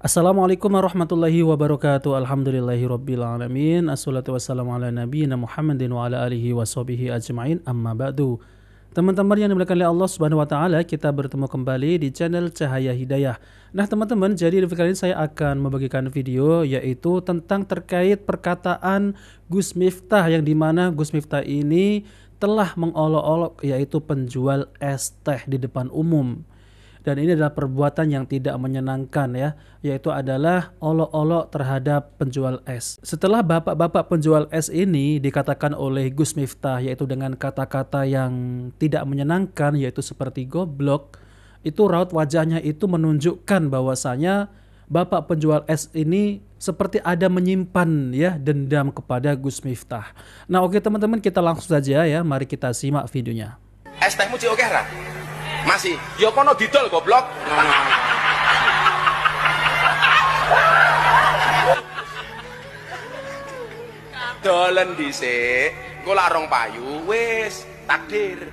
Assalamualaikum warahmatullahi wabarakatuh. Alhamdulillahirabbil alamin. Assalatu wassalamu ala nabiyyina Muhammadin wa ala alihi washabihi ajmain. Amma ba'du. Teman-teman yang dimuliakan oleh Allah Subhanahu wa taala, kita bertemu kembali di channel Cahaya Hidayah. Nah, teman-teman, jadi di video kali ini saya akan membagikan video yaitu tentang terkait perkataan Gus Miftah, yang dimana Gus Miftah ini telah mengolok-olok yaitu penjual es teh di depan umum. Dan ini adalah perbuatan yang tidak menyenangkan ya, yaitu adalah olok-olok terhadap penjual es. Setelah bapak-bapak penjual es ini dikatakan oleh Gus Miftah yaitu dengan kata-kata yang tidak menyenangkan, yaitu seperti goblok, itu raut wajahnya itu menunjukkan bahwasanya bapak penjual es ini seperti ada menyimpan ya dendam kepada Gus Miftah. Nah, oke teman-teman, kita langsung saja ya, mari kita simak videonya. Es tehmu cik oke ra? Masih, ya kono didol goblok. Dolen dhisik, engko lak rong payu wis takdir.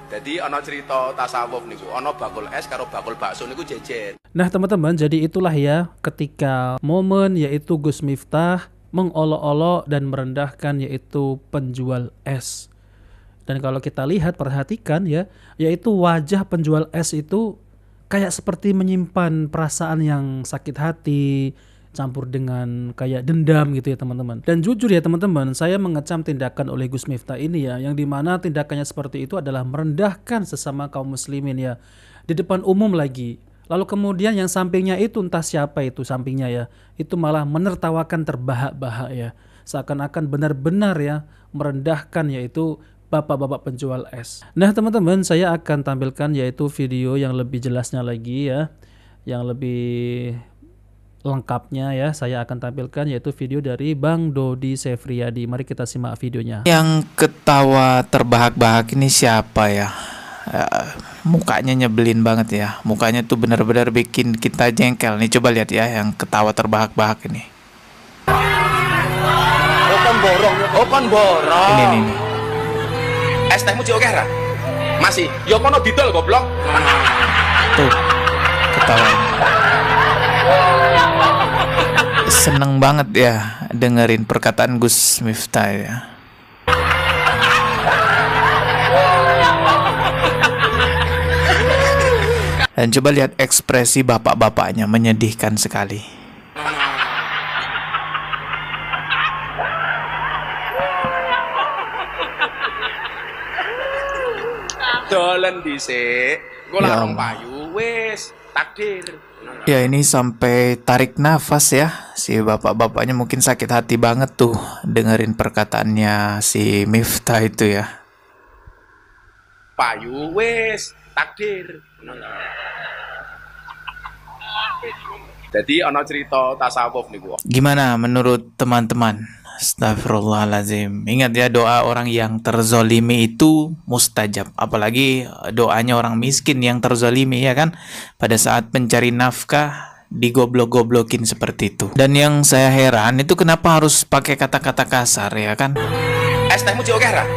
Jadi ana cerita tasawuf niku, ana bakul es karo bakul bakso niku jejer. Nah teman-teman, jadi itulah ya ketika momen yaitu Gus Miftah mengolok-olok dan merendahkan yaitu penjual es. Dan kalau kita lihat, perhatikan ya, yaitu wajah penjual es itu kayak seperti menyimpan perasaan yang sakit hati campur dengan kayak dendam gitu ya teman-teman. Dan jujur ya teman-teman, saya mengecam tindakan oleh Gus Miftah ini ya, yang dimana tindakannya seperti itu adalah merendahkan sesama kaum muslimin ya, di depan umum lagi. Lalu kemudian yang sampingnya itu, entah siapa itu sampingnya ya, itu malah menertawakan terbahak-bahak ya, seakan-akan benar-benar ya merendahkan yaitu bapak-bapak penjual es. Nah teman-teman, saya akan tampilkan yaitu video yang lebih jelasnya lagi ya, yang lebih lengkapnya ya, saya akan tampilkan yaitu video dari Bang Dodi Sefriadi. Mari kita simak videonya. Yang ketawa terbahak-bahak ini siapa ya? Mukanya nyebelin banget ya. Mukanya tuh benar-benar bikin kita jengkel nih. Coba lihat ya yang ketawa terbahak-bahak ini. Open borong. Ini. Es tehmu cik oke ra? Masih, ya kono didol goblok. Tuh, ketawa. Seneng banget ya dengerin perkataan Gus Miftah ya. Dan coba lihat ekspresi bapak-bapaknya, menyedihkan sekali. Dolen dhisik, engko lak Ya rong Allah. payu wis takdir. Ya ini sampai tarik nafas ya. Si bapak-bapaknya mungkin sakit hati banget tuh dengerin perkataannya si Miftah itu ya. Payu wis takdir. Jadi ana cerita tasawuf niku. Gimana menurut teman-teman? Astagfirullahaladzim. Ingat ya, doa orang yang terzolimi itu mustajab. Apalagi doanya orang miskin yang terzolimi ya kan. Pada saat mencari nafkah digoblok-goblokin seperti itu. Dan yang saya heran itu kenapa harus pakai kata-kata kasar ya kan. Es tehmu cik oke ra?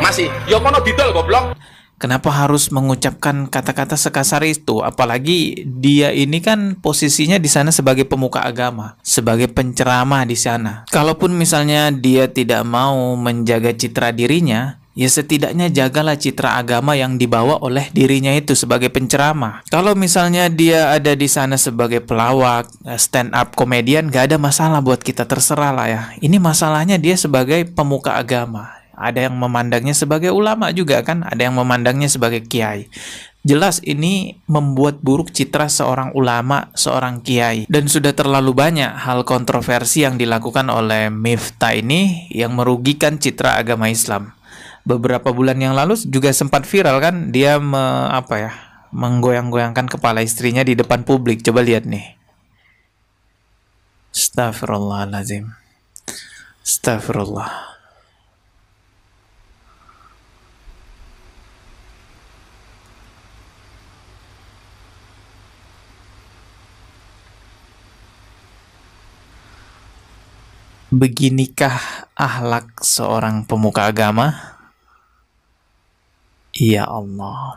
Masih, ya kono didol goblok. Kenapa harus mengucapkan kata-kata sekasar itu? Apalagi dia ini kan posisinya di sana sebagai pemuka agama, sebagai penceramah di sana. Kalaupun misalnya dia tidak mau menjaga citra dirinya, ya setidaknya jagalah citra agama yang dibawa oleh dirinya itu sebagai penceramah. Kalau misalnya dia ada di sana sebagai pelawak, stand up komedian, gak ada masalah buat kita, terserah lah ya. Ini masalahnya dia sebagai pemuka agama. Ada yang memandangnya sebagai ulama juga kan, ada yang memandangnya sebagai kiai. Jelas ini membuat buruk citra seorang ulama, seorang kiai. Dan sudah terlalu banyak hal kontroversi yang dilakukan oleh Miftah ini yang merugikan citra agama Islam. Beberapa bulan yang lalu juga sempat viral kan, dia menggoyang-goyangkan kepala istrinya di depan publik. Coba lihat nih. Astagfirullahaladzim. Astagfirullah. Beginikah akhlak seorang pemuka agama? Ya Allah.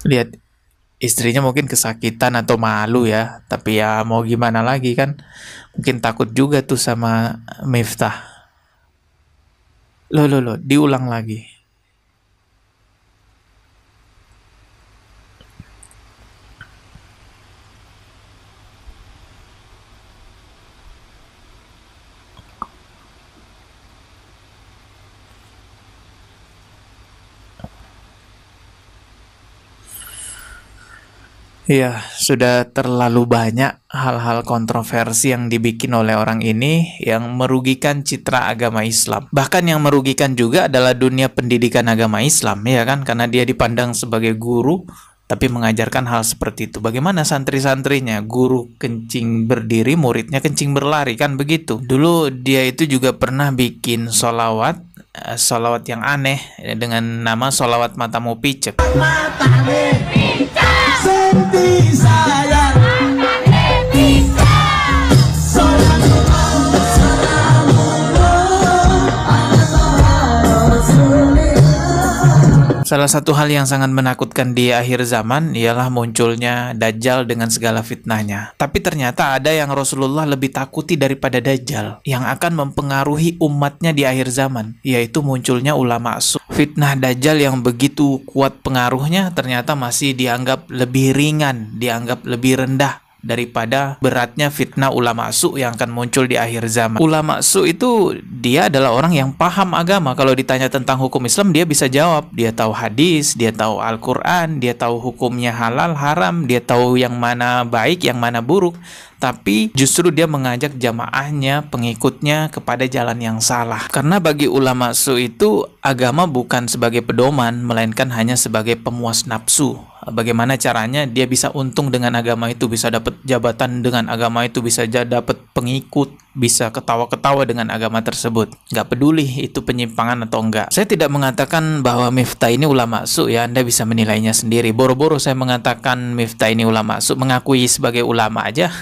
Lihat, istrinya mungkin kesakitan atau malu ya, tapi ya mau gimana lagi kan, mungkin takut juga tuh sama Miftah. Loh, diulang lagi. Iya, sudah terlalu banyak hal-hal kontroversi yang dibikin oleh orang ini yang merugikan citra agama Islam. Bahkan yang merugikan juga adalah dunia pendidikan agama Islam, ya kan? Karena dia dipandang sebagai guru, tapi mengajarkan hal seperti itu. Bagaimana santri-santrinya? Guru kencing berdiri, muridnya kencing berlari, kan begitu. Dulu dia itu juga pernah bikin solawat, solawat yang aneh dengan nama solawat matamu picek. Salah satu hal yang sangat menakutkan di akhir zaman ialah munculnya Dajjal dengan segala fitnahnya. Tapi ternyata ada yang Rasulullah lebih takuti daripada Dajjal, yang akan mempengaruhi umatnya di akhir zaman, yaitu munculnya ulama su. Fitnah Dajjal yang begitu kuat pengaruhnya ternyata masih dianggap lebih ringan, dianggap lebih rendah daripada beratnya fitnah ulama su yang akan muncul di akhir zaman. Ulama su itu dia adalah orang yang paham agama. Kalau ditanya tentang hukum Islam, dia bisa jawab. Dia tahu hadis, dia tahu Al-Quran, dia tahu hukumnya halal, haram, dia tahu yang mana baik, yang mana buruk. Tapi justru dia mengajak jamaahnya, pengikutnya kepada jalan yang salah. Karena bagi ulama su itu agama bukan sebagai pedoman, melainkan hanya sebagai pemuas nafsu. Bagaimana caranya dia bisa untung dengan agama itu, bisa dapat jabatan dengan agama itu, bisa dapat pengikut, bisa ketawa-ketawa dengan agama tersebut. Gak peduli itu penyimpangan atau enggak. Saya tidak mengatakan bahwa Miftah ini ulama su ya, Anda bisa menilainya sendiri. Boro-boro saya mengatakan Miftah ini ulama su, mengakui sebagai ulama aja,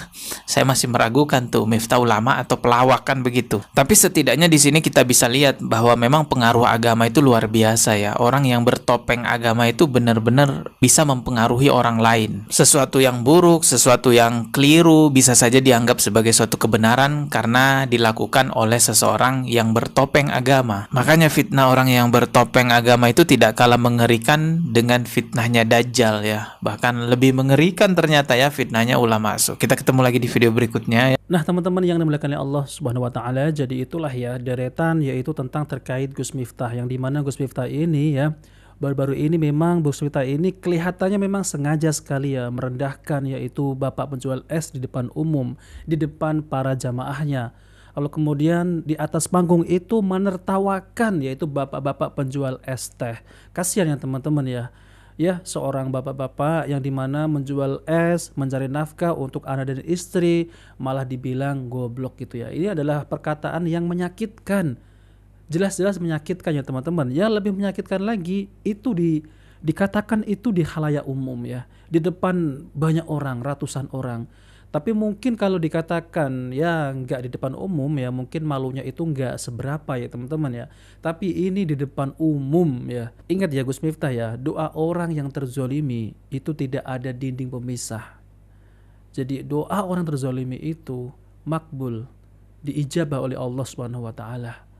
saya masih meragukan tuh Miftah ulama atau pelawak, kan begitu. Tapi setidaknya di sini kita bisa lihat bahwa memang pengaruh agama itu luar biasa ya. Orang yang bertopeng agama itu benar-benar bisa mempengaruhi orang lain. Sesuatu yang buruk, sesuatu yang keliru bisa saja dianggap sebagai suatu kebenaran karena dilakukan oleh seseorang yang bertopeng agama. Makanya fitnah orang yang bertopeng agama itu tidak kalah mengerikan dengan fitnahnya Dajjal ya. Bahkan lebih mengerikan ternyata ya fitnahnya ulama su. Kita ketemu lagi di video berikutnya ya. Nah, teman-teman yang dimuliakan oleh Allah Subhanahu wa taala, jadi itulah ya deretan yaitu tentang terkait Gus Miftah, yang dimana Gus Miftah ini ya baru-baru ini memang Gus Miftah ini kelihatannya memang sengaja sekali ya merendahkan yaitu bapak penjual es di depan umum, di depan para jamaahnya. Lalu kemudian di atas panggung itu menertawakan yaitu bapak-bapak penjual es teh. Kasihan ya teman-teman ya. Ya, seorang bapak-bapak yang dimana menjual es, mencari nafkah untuk anak dan istri, malah dibilang goblok gitu ya. Ini adalah perkataan yang menyakitkan. Jelas-jelas menyakitkan ya teman-teman. Yang lebih menyakitkan lagi itu dikatakan itu di khalayak umum ya, di depan banyak orang, ratusan orang. Tapi mungkin kalau dikatakan ya nggak di depan umum ya, mungkin malunya itu nggak seberapa ya teman-teman ya. Tapi ini di depan umum ya. Ingat ya Gus Miftah ya, doa orang yang terzolimi itu tidak ada dinding pemisah. Jadi doa orang terzolimi itu makbul, diijabah oleh Allah Subhanahu wa taala.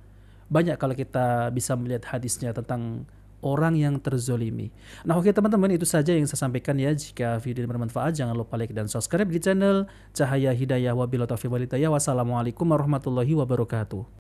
Banyak kalau kita bisa melihat hadisnya tentang orang yang terzolimi. Nah oke teman-teman, itu saja yang saya sampaikan ya. Jika video ini bermanfaat, jangan lupa like dan subscribe di channel Cahaya Hidayah. Wabillahi taufiq wal hidayah. Wassalamualaikum warahmatullahi wabarakatuh.